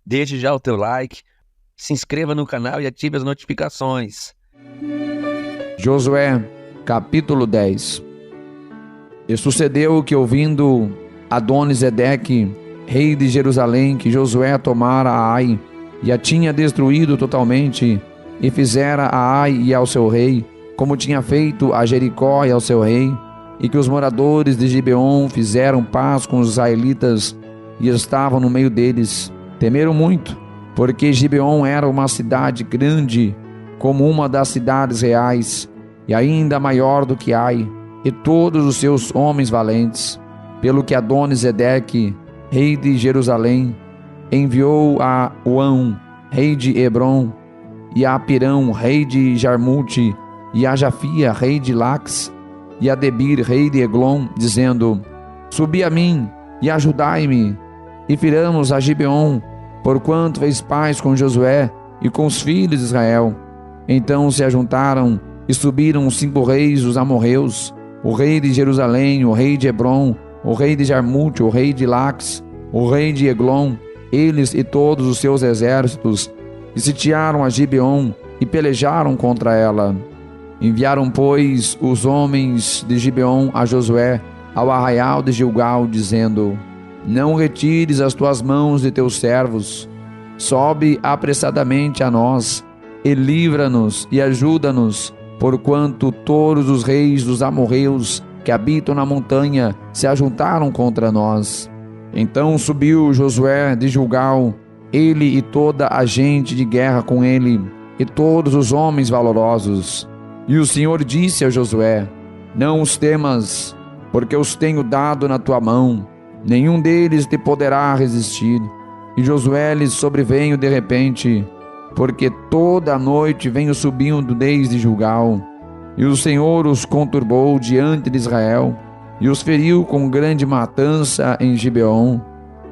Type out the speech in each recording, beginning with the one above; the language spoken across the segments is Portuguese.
Deixe já o teu like, se inscreva no canal e ative as notificações. Josué, capítulo 10. E sucedeu que, ouvindo Adoni-Zedeque, rei de Jerusalém, que Josué tomara a Ai, e a tinha destruído totalmente, e fizera a Ai e ao seu rei, como tinha feito a Jericó e ao seu rei, e que os moradores de Gibeon fizeram paz com os israelitas, e estavam no meio deles, temeram muito, porque Gibeon era uma cidade grande, como uma das cidades reais, e ainda maior do que Ai, e todos os seus homens valentes. Pelo que Adoni-Zedeque, rei de Jerusalém, enviou a Uão, rei de Hebron, e a Pirão, rei de Jarmute, e a Jafia, rei de Lax, e a Debir, rei de Eglon, dizendo: Subi a mim e ajudai-me, e firamos a Gibeon, porquanto fez paz com Josué e com os filhos de Israel. Então se ajuntaram e subiram os 5 reis dos amorreus, o rei de Jerusalém, o rei de Hebron, o rei de Jarmute, o rei de Lax, o rei de Eglon, eles e todos os seus exércitos, e sitiaram a Gibeon e pelejaram contra ela. Enviaram, pois, os homens de Gibeon a Josué ao arraial de Gilgal, dizendo: Não retires as tuas mãos de teus servos, sobe apressadamente a nós, e livra-nos e ajuda-nos, porquanto todos os reis dos amorreus que habitam na montanha se ajuntaram contra nós. Então subiu Josué de Gilgal, ele e toda a gente de guerra com ele, e todos os homens valorosos. E o Senhor disse a Josué: Não os temas, porque os tenho dado na tua mão, nenhum deles te poderá resistir. E Josué lhes sobreveio de repente, porque toda a noite venho subindo desde Gilgal. E o Senhor os conturbou diante de Israel, e os feriu com grande matança em Gibeon,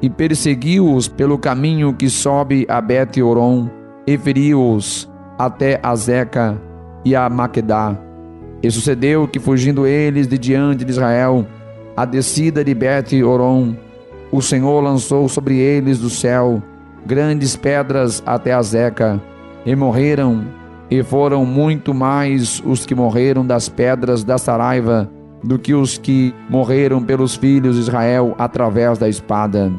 e perseguiu-os pelo caminho que sobe a Bet-Horon, e feriu-os até a Zeca e a Maquedá. E sucedeu que, fugindo eles de diante de Israel, a descida de Bet-Horon, o Senhor lançou sobre eles do céu grandes pedras até a Zeca, e morreram, e foram muito mais os que morreram das pedras da Saraiva do que os que morreram pelos filhos de Israel através da espada.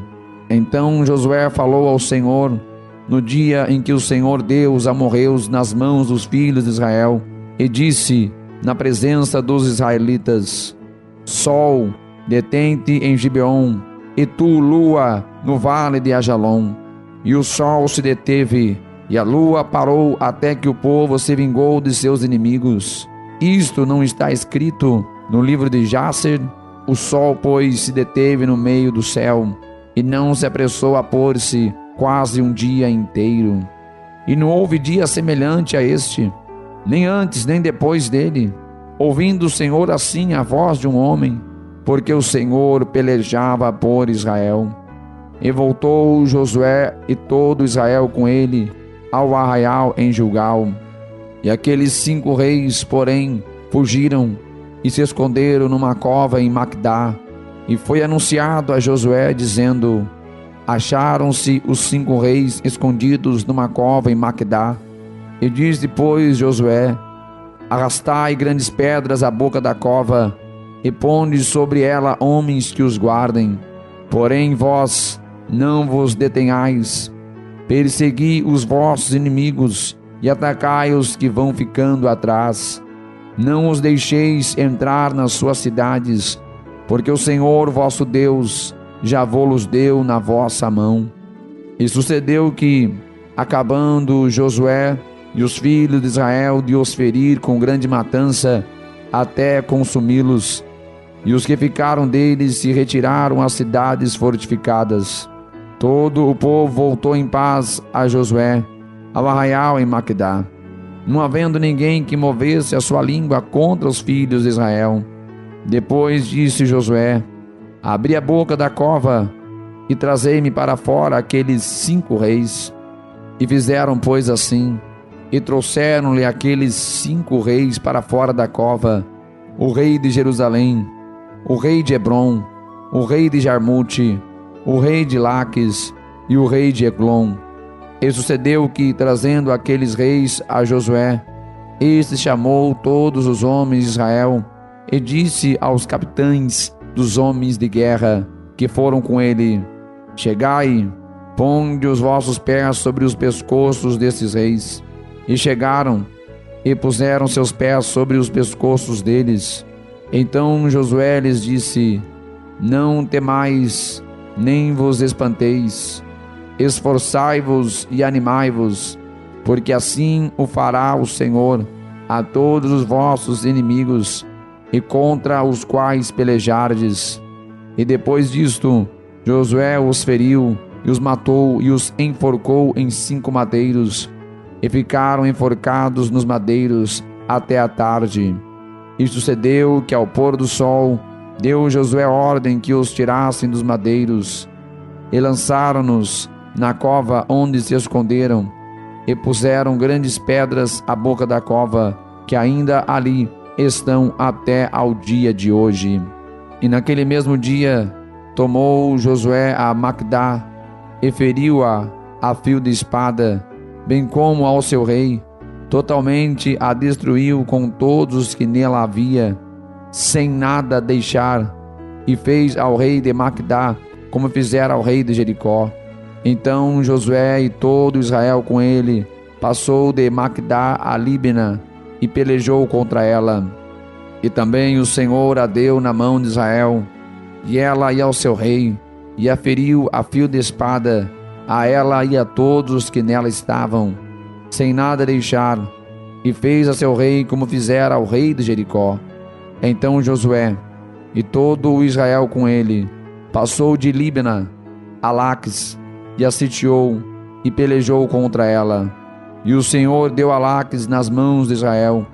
Então Josué falou ao Senhor no dia em que o Senhor deu os amorreus nas mãos dos filhos de Israel, e disse na presença dos israelitas: Sol, detente em Gibeon, e tu, lua, no vale de Ajalon. E o sol se deteve, e a lua parou, até que o povo se vingou de seus inimigos. Isto não está escrito no livro de Jácer? O sol, pois, se deteve no meio do céu, e não se apressou a pôr-se quase um dia inteiro. E não houve dia semelhante a este, nem antes nem depois dele, ouvindo o Senhor assim a voz de um homem, porque o Senhor pelejava por Israel. E voltou Josué e todo Israel com ele ao arraial em Gilgal. E aqueles 5 reis, porém, fugiram e se esconderam numa cova em Macdá. E foi anunciado a Josué, dizendo: Acharam-se os 5 reis escondidos numa cova em Macdá. E diz depois Josué: Arrastai grandes pedras à boca da cova, e ponde sobre ela homens que os guardem. Porém vós não vos detenhais, persegui os vossos inimigos, e atacai os que vão ficando atrás. Não os deixeis entrar nas suas cidades, porque o Senhor vosso Deus já vos deu na vossa mão. E sucedeu que, acabando Josué e os filhos de Israel de os ferir com grande matança, até consumi-los, e os que ficaram deles se retiraram às cidades fortificadas. Todo o povo voltou em paz a Josué, ao arraial em Macdá, não havendo ninguém que movesse a sua língua contra os filhos de Israel. Depois disse Josué: Abri a boca da cova e trazei-me para fora aqueles 5 reis. E fizeram, pois, assim, e trouxeram-lhe aqueles 5 reis para fora da cova: o rei de Jerusalém, o rei de Hebron, o rei de Jarmute, o rei de Laques e o rei de Eglon, E sucedeu que, trazendo aqueles reis a Josué, este chamou todos os homens de Israel e disse aos capitães dos homens de guerra que foram com ele: chegai, ponde os vossos pés sobre os pescoços destes reis. E chegaram e puseram seus pés sobre os pescoços deles. Então Josué lhes disse: não temais, nem vos espanteis. Esforçai-vos e animai-vos, porque assim o fará o Senhor a todos os vossos inimigos, e contra os quais pelejardes. E depois disto, Josué os feriu, e os matou, e os enforcou em 5 madeiros, e ficaram enforcados nos madeiros até a tarde. E sucedeu que, ao pôr do sol, deu Josué ordem que os tirassem dos madeiros, e lançaram-nos na cova onde se esconderam, e puseram grandes pedras à boca da cova, que ainda ali estão até ao dia de hoje. E naquele mesmo dia tomou Josué a Macdá e feriu-a a fio de espada, bem como ao seu rei, totalmente a destruiu com todos os que nela havia, sem nada deixar, e fez ao rei de Macdá como fizera ao rei de Jericó. Então Josué e todo Israel com ele passou de Macdá a Líbina e pelejou contra ela. E também o Senhor a deu na mão de Israel, e ela ia ao seu rei, e a feriu a fio de espada, a ela e a todos os que nela estavam, sem nada deixar, e fez a seu rei como fizera ao rei de Jericó. Então Josué e todo o Israel com ele passou de Líbina a Laques, e a sitiou, e pelejou contra ela. E o Senhor deu a Laques nas mãos de Israel,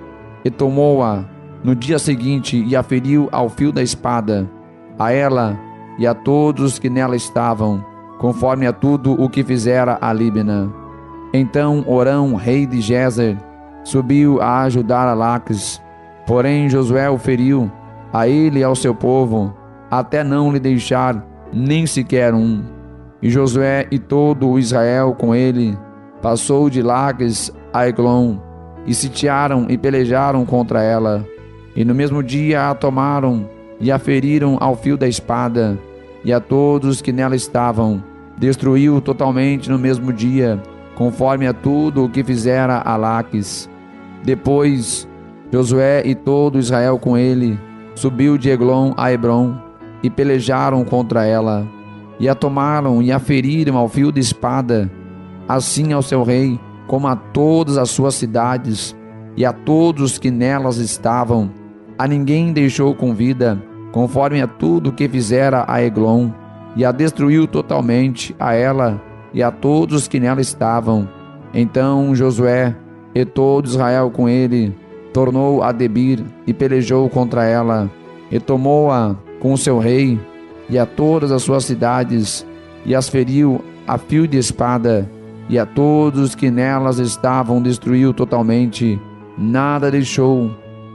e tomou-a no dia seguinte, e a feriu ao fio da espada, a ela e a todos que nela estavam, conforme a tudo o que fizera a Líbina. Então Orão, rei de Gezer, subiu a ajudar a Laques, porém Josué o feriu, a ele e ao seu povo, até não lhe deixar nem sequer um. E Josué e todo o Israel com ele passou de Laques a Eglon, e sitiaram e pelejaram contra ela. E no mesmo dia a tomaram e a feriram ao fio da espada, e a todos que nela estavam destruiu totalmente no mesmo dia, conforme a tudo o que fizera a Laques. Depois Josué e todo Israel com ele subiu de Eglon a Hebrom, e pelejaram contra ela, e a tomaram e a feriram ao fio de espada, assim ao seu rei, como a todas as suas cidades, e a todos que nelas estavam. A ninguém deixou com vida, conforme a tudo que fizera a Eglon, e a destruiu totalmente, a ela e a todos que nela estavam. Então Josué e todo Israel com ele tornou a Debir e pelejou contra ela, e tomou-a com o seu rei e a todas as suas cidades, e as feriu a fio de espada, e a todos que nelas estavam destruiu totalmente, nada deixou.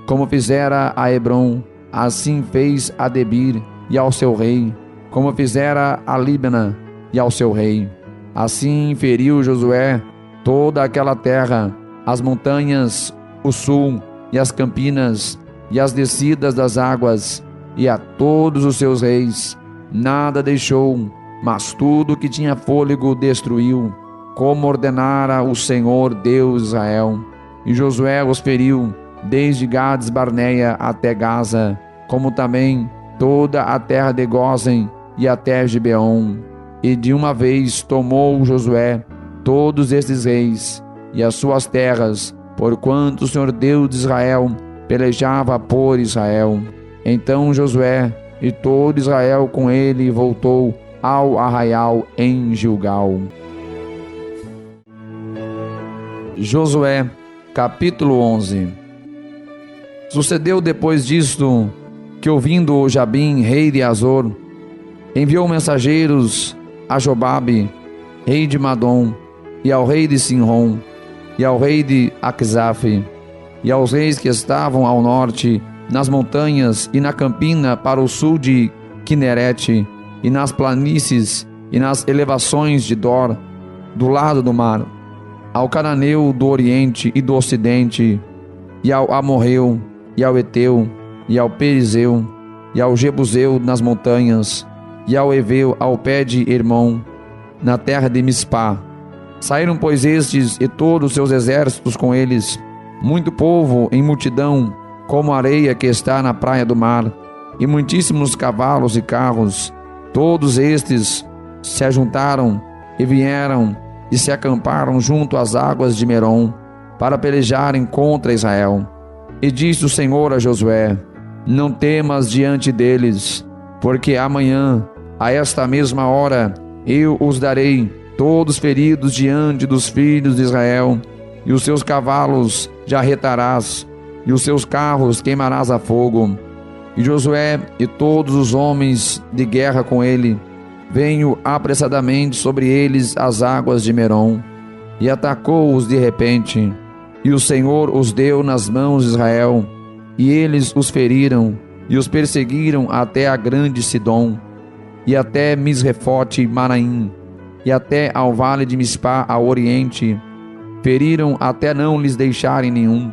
Como fizera a Hebrom, assim fez a Debir e ao seu rei, como fizera a Líbina e ao seu rei. Assim feriu Josué toda aquela terra, as montanhas, o sul e as campinas, e as descidas das águas, e a todos os seus reis, nada deixou, mas tudo que tinha fôlego destruiu, como ordenara o Senhor Deus de Israel. E Josué os feriu, desde Gades Barneia até Gaza, como também toda a terra de Gósen e até Gibeon. E de uma vez tomou Josué todos estes reis e as suas terras, porquanto o Senhor Deus de Israel pelejava por Israel. Então Josué e todo Israel com ele voltou ao arraial em Gilgal. Josué, capítulo 11. Sucedeu depois disto que, ouvindo Jabim, rei de Azor, enviou mensageiros a Jobabe, rei de Madom, e ao rei de Sinrom, e ao rei de Aquisaf, e aos reis que estavam ao norte, nas montanhas e na campina para o sul de Quinerete, e nas planícies e nas elevações de Dor, do lado do mar, ao cananeu do oriente e do ocidente, e ao amorreu, e ao eteu, e ao perizeu, e ao jebuseu nas montanhas, e ao eveu ao pé de Hermon, na terra de Mispá. Saíram, pois, estes e todos os seus exércitos com eles, muito povo em multidão, como a areia que está na praia do mar, e muitíssimos cavalos e carros. Todos estes se ajuntaram e vieram e se acamparam junto às águas de Merom, para pelejarem contra Israel. E disse o Senhor a Josué: não temas diante deles, porque amanhã, a esta mesma hora, eu os darei todos feridos diante dos filhos de Israel, e os seus cavalos jarretarás, e os seus carros queimarás a fogo. E Josué e todos os homens de guerra com ele veio apressadamente sobre eles as águas de Merom, e atacou-os de repente. E o Senhor os deu nas mãos de Israel, e eles os feriram, e os perseguiram até a grande Sidom, e até Misrefote Manaim, e até ao vale de Mispá ao oriente. Feriram até não lhes deixarem nenhum.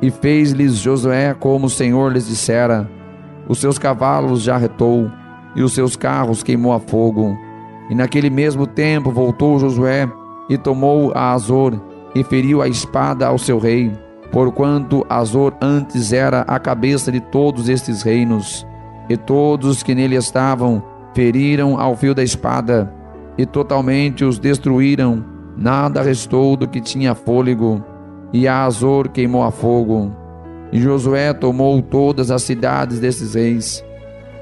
E fez-lhes Josué como o Senhor lhes dissera. Os seus cavalos jarretou, e os seus carros queimou a fogo. E naquele mesmo tempo voltou Josué, e tomou a Azor, e feriu a espada ao seu rei, porquanto Azor antes era a cabeça de todos estes reinos. E todos os que nele estavam feriram ao fio da espada, e totalmente os destruíram. Nada restou do que tinha fôlego, e a Azor queimou a fogo. E Josué tomou todas as cidades desses reis,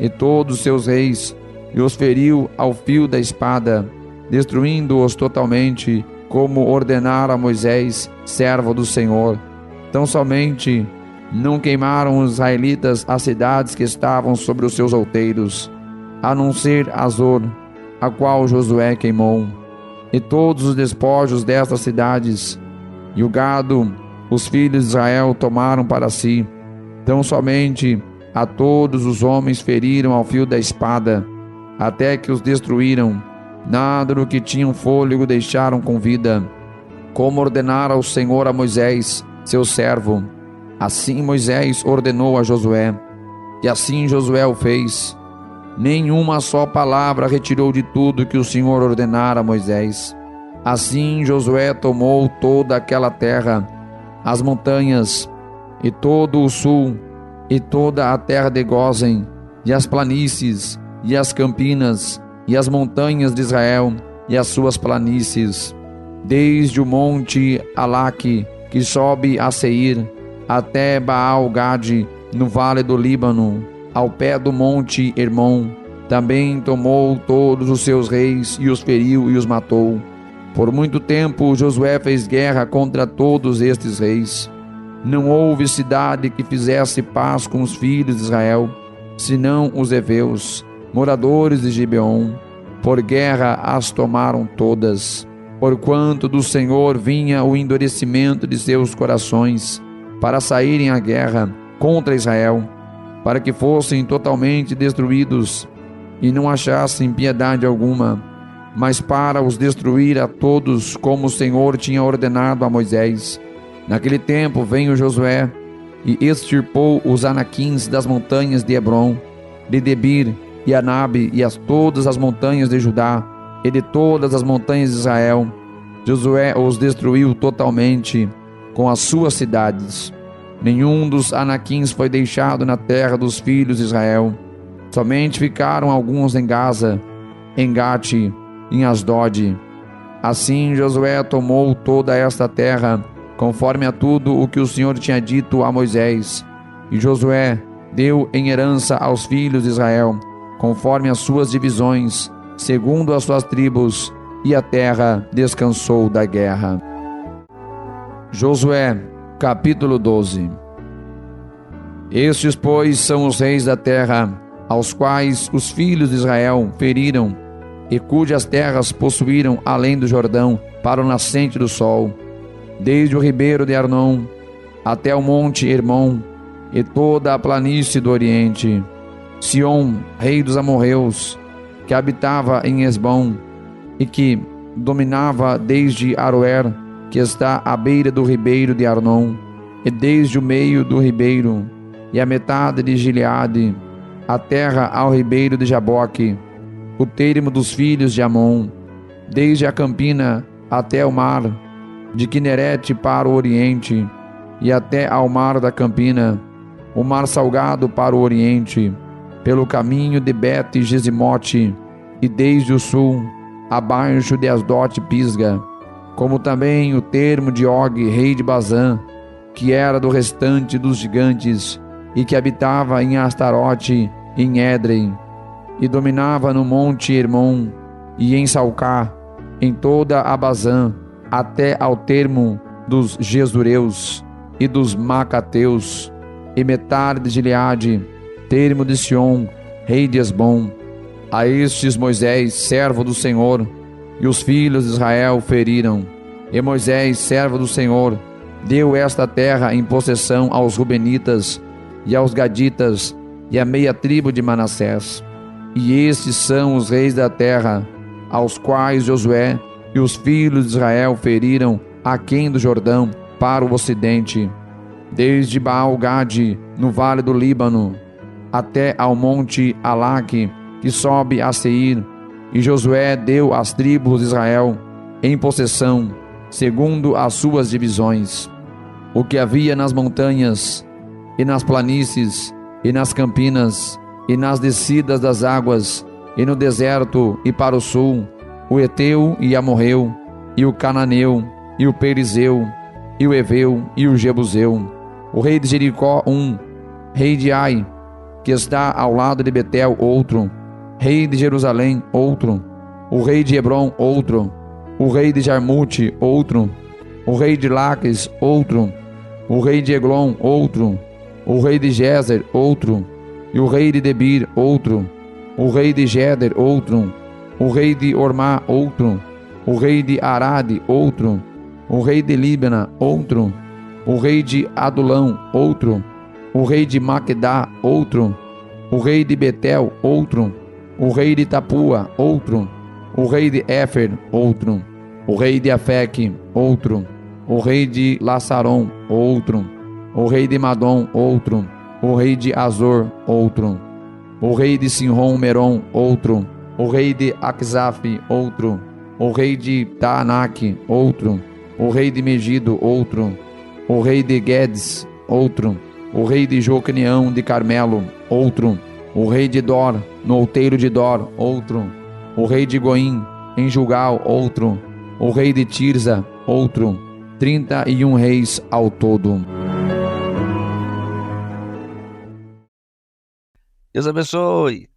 e todos os seus reis, e os feriu ao fio da espada, destruindo-os totalmente, como ordenara Moisés, servo do Senhor. Tão somente não queimaram os israelitas as cidades que estavam sobre os seus outeiros, a não ser Azor, a qual Josué queimou. E todos os despojos destas cidades, e o gado, os filhos de Israel tomaram para si. Tão somente a todos os homens feriram ao fio da espada, até que os destruíram. Nada do que tinham fôlego deixaram com vida, como ordenara o Senhor a Moisés, seu servo. Assim Moisés ordenou a Josué, e assim Josué o fez. Nenhuma só palavra retirou de tudo que o Senhor ordenara a Moisés. Assim Josué tomou toda aquela terra, as montanhas, e todo o sul, e toda a terra de Gósen, e as planícies, e as campinas, e as montanhas de Israel, e as suas planícies, desde o monte Alaque, que sobe a Seir, até Baal-Gade, no vale do Líbano, ao pé do monte Hermon. Também tomou todos os seus reis, e os feriu e os matou. Por muito tempo Josué fez guerra contra todos estes reis. Não houve cidade que fizesse paz com os filhos de Israel, senão os heveus, moradores de Gibeon. Por guerra as tomaram todas, porquanto do Senhor vinha o endurecimento de seus corações, para saírem à guerra contra Israel, para que fossem totalmente destruídos, e não achassem piedade alguma, mas para os destruir a todos, como o Senhor tinha ordenado a Moisés. Naquele tempo veio Josué, e extirpou os anaquins das montanhas de Hebron, de Debir e Anabe, e todas as montanhas de Judá, e de todas as montanhas de Israel. Josué os destruiu totalmente, com as suas cidades. Nenhum dos anaquins foi deixado na terra dos filhos de Israel. Somente ficaram alguns em Gaza, em Gate, em Asdod. Assim Josué tomou toda esta terra, conforme a tudo o que o Senhor tinha dito a Moisés. E Josué deu em herança aos filhos de Israel, conforme as suas divisões, segundo as suas tribos, e a terra descansou da guerra. Josué, capítulo 12. Estes, pois, são os reis da terra, aos quais os filhos de Israel feriram, e cujas terras possuíram além do Jordão, para o nascente do sol, desde o ribeiro de Arnon até o monte Hermon, e toda a planície do oriente. Sion, rei dos amorreus, que habitava em Esbom, e que dominava desde Aroer, que está à beira do ribeiro de Arnon, e desde o meio do ribeiro, e a metade de Gileade, a terra ao ribeiro de Jaboque, o termo dos filhos de Amon, desde a campina até o mar, de Quinerete para o oriente, e até ao mar da campina, o mar salgado para o oriente, pelo caminho de Bet-Gesimote, e desde o sul, abaixo de Asdote Pisga, como também o termo de Og, rei de Bazã, que era do restante dos gigantes, e que habitava em Astarote, em Édrei, e dominava no monte Hermon, e em Salcá, em toda a Bazã, até ao termo dos Gesureus, e dos Macateus, e metade de Gileade, termo de Sion, rei de Esbom. A estes Moisés, servo do Senhor, e os filhos de Israel feriram. E Moisés, servo do Senhor, deu esta terra em possessão aos Rubenitas, e aos Gaditas, e à meia tribo de Manassés. E estes são os reis da terra, aos quais Josué e os filhos de Israel feriram aquém do Jordão, para o ocidente, desde Baal-Gade, no vale do Líbano, até ao monte Alaque, que sobe a Seir. E Josué deu às tribos de Israel em possessão, segundo as suas divisões, o que havia nas montanhas, e nas planícies, e nas campinas, e nas descidas das águas, e no deserto, e para o sul, o Eteu e Amorreu, e o Cananeu, e o Perizeu, e o Eveu, e o Jebuseu, o rei de Jericó, rei de Ai, que está ao lado de Betel, outro, rei de Jerusalém, outro, o rei de Hebron, outro, o rei de Jarmute, outro, o rei de Laques, outro, o rei de Eglon, outro, o rei de Gezer, outro, e o rei de Debir, outro, o rei de Geder, outro, o rei de Ormá, outro, o rei de Arade, outro, o rei de Líbana, outro, o rei de Adulão, outro, o rei de Maquedá, outro, o rei de Betel, outro, o rei de Tapua, outro, o rei de Éfer, outro, o rei de Afeque, outro, o rei de Lassaron, outro, o rei de Madom, outro, o rei de Azor, outro, o rei de Sinron Meron, outro, o rei de Aquisaf, outro, o rei de Taanac, outro, o rei de Megido, outro, o rei de Guedes, outro, o rei de Jocneão de Carmelo, outro, o rei de Dor, no outeiro de Dor, outro, o rei de Goim, em Jugal, outro, o rei de Tirza, outro, 31 reis ao todo. Deus abençoe.